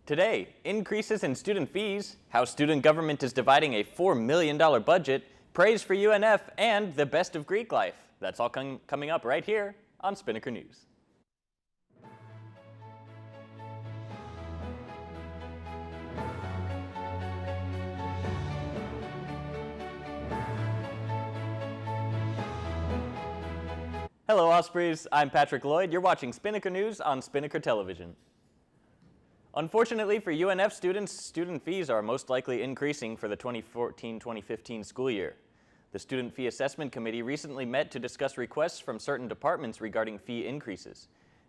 Today, increases in student fees, how student government is dividing a $4 million budget, praise for UNF, and the best of Greek life. That's all coming up right here on Spinnaker News. Hello Ospreys, I'm Patrick Lloyd. You're watching Spinnaker News on Spinnaker Television. Unfortunately for UNF students, student fees are most likely increasing for the 2014-2015 school year. The Student Fee Assessment Committee recently met to discuss requests from certain departments regarding fee increases.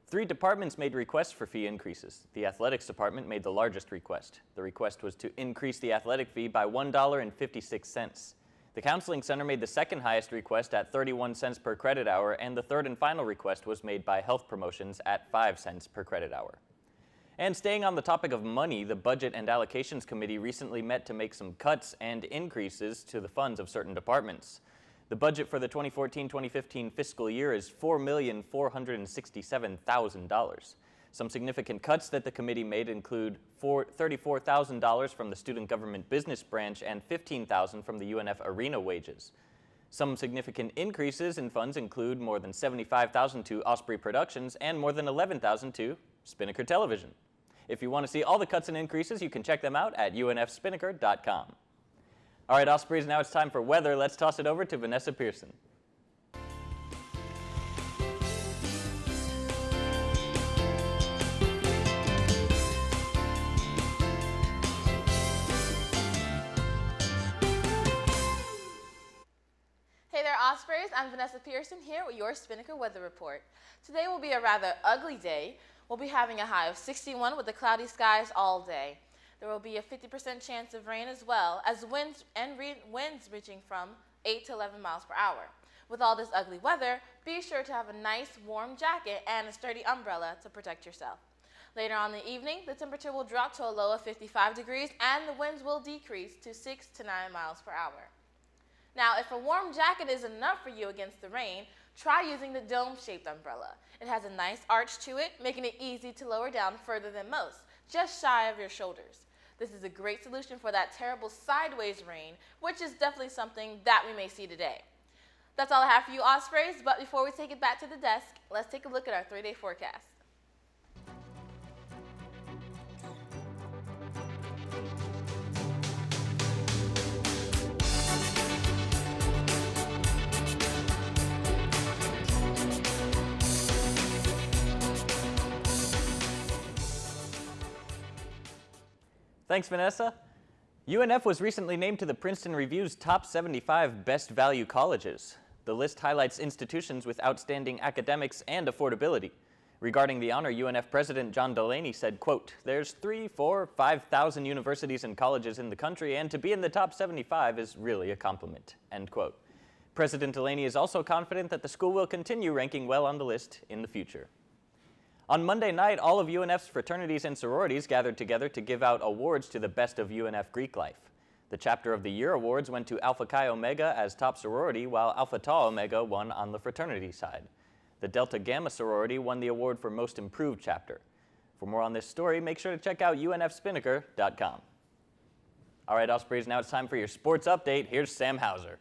3 departments made requests for fee increases. The Athletics Department made the largest request. The request was to increase the athletic fee by $1.56. The Counseling Center made the second highest request at 31 cents per credit hour, and the third and final request was made by Health Promotions at 5 cents per credit hour. And staying on the topic of money, the Budget and Allocations Committee recently met to make some cuts and increases to the funds of certain departments. The budget for the 2014-2015 fiscal year is $4,467,000. Some significant cuts that the committee made include $34,000 from the Student Government Business Branch and $15,000 from the UNF Arena wages. Some significant increases in funds include more than $75,000 to Osprey Productions and more than $11,000 to Spinnaker Television. If you want to see all the cuts and increases, you can check them out at unfspinnaker.com. All right, Ospreys, now it's time for weather. Let's toss it over to Vanessa Pearson. Hey there, Ospreys. I'm Vanessa Pearson here with your Spinnaker weather report. Today will be a rather ugly day. We'll be having a high of 61 with the cloudy skies all day. There will be a 50% chance of rain as well as winds reaching from 8 to 11 miles per hour. With all this ugly weather, be sure to have a nice warm jacket and a sturdy umbrella to protect yourself. Later on in the evening, the temperature will drop to a low of 55 degrees and the winds will decrease to 6 to 9 miles per hour. Now, if a warm jacket is enough for you against the rain, try using the dome-shaped umbrella. It has a nice arch to it, making it easy to lower down further than most, just shy of your shoulders. This is a great solution for that terrible sideways rain, which is definitely something that we may see today. That's all I have for you, Ospreys, but before we take it back to the desk, let's take a look at our 3-day forecast. Thanks, Vanessa. UNF was recently named to the Princeton Review's Top 75 Best Value Colleges. The list highlights institutions with outstanding academics and affordability. Regarding the honor, UNF President John Delaney said, quote, "There's 3, 4, 5,000 universities and colleges in the country, and to be in the top 75 is really a compliment," end quote. President Delaney is also confident that the school will continue ranking well on the list in the future. On Monday night, all of UNF's fraternities and sororities gathered together to give out awards to the best of UNF Greek life. The Chapter of the Year awards went to Alpha Chi Omega as top sorority, while Alpha Tau Omega won on the fraternity side. The Delta Gamma sorority won the award for Most Improved Chapter. For more on this story, make sure to check out unfspinnaker.com. All right, Ospreys, now it's time for your sports update. Here's Sam Hauser.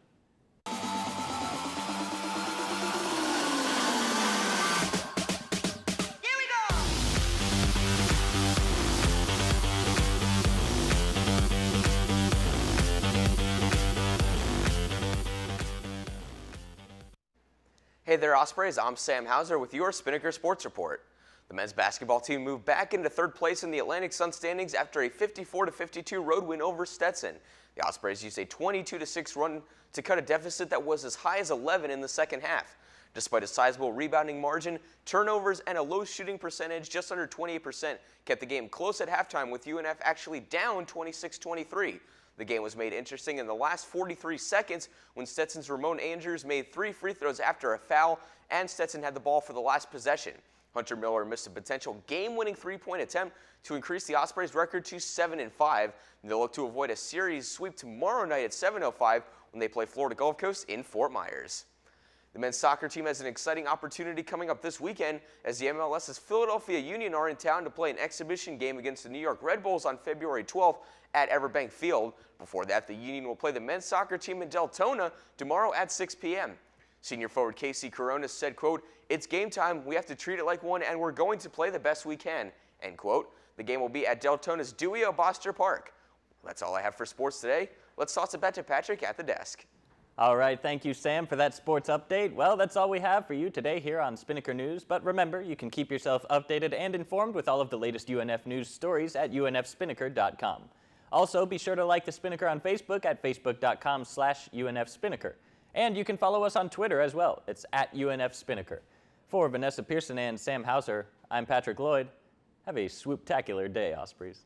Hey there, Ospreys. I'm Sam Hauser with your Spinnaker Sports Report. The men's basketball team moved back into 3rd place in the Atlantic Sun standings after a 54-52 road win over Stetson. The Ospreys used a 22-6 run to cut a deficit that was as high as 11 in the second half. Despite a sizable rebounding margin, turnovers, and a low shooting percentage just under 28% kept the game close at halftime, with UNF actually down 26-23. The game was made interesting in the last 43 seconds when Stetson's Ramon Andrews made 3 free throws after a foul, and Stetson had the ball for the last possession. Hunter Miller missed a potential game-winning 3-point attempt to increase the Ospreys' record to 7-5. They'll look to avoid a series sweep tomorrow night at 7:05 when they play Florida Gulf Coast in Fort Myers. The men's soccer team has an exciting opportunity coming up this weekend as the MLS's Philadelphia Union are in town to play an exhibition game against the New York Red Bulls on February 12th at Everbank Field. Before that, the Union will play the men's soccer team in Deltona tomorrow at 6 p.m. Senior forward Casey Coronas said, quote, "It's game time. We have to treat it like one, and we're going to play the best we can," end quote. The game will be at Deltona's Dewey O'Boster Park. That's all I have for sports today. Let's toss it back to Patrick at the desk. All right, thank you, Sam, for that sports update. Well, that's all we have for you today here on Spinnaker News. But remember, you can keep yourself updated and informed with all of the latest UNF news stories at unfspinnaker.com. Also, be sure to like the Spinnaker on Facebook at facebook.com/UNFSpinnaker. And you can follow us on Twitter as well. It's at UNFSpinnaker. For Vanessa Pearson and Sam Hauser, I'm Patrick Lloyd. Have a swoop-tacular day, Ospreys.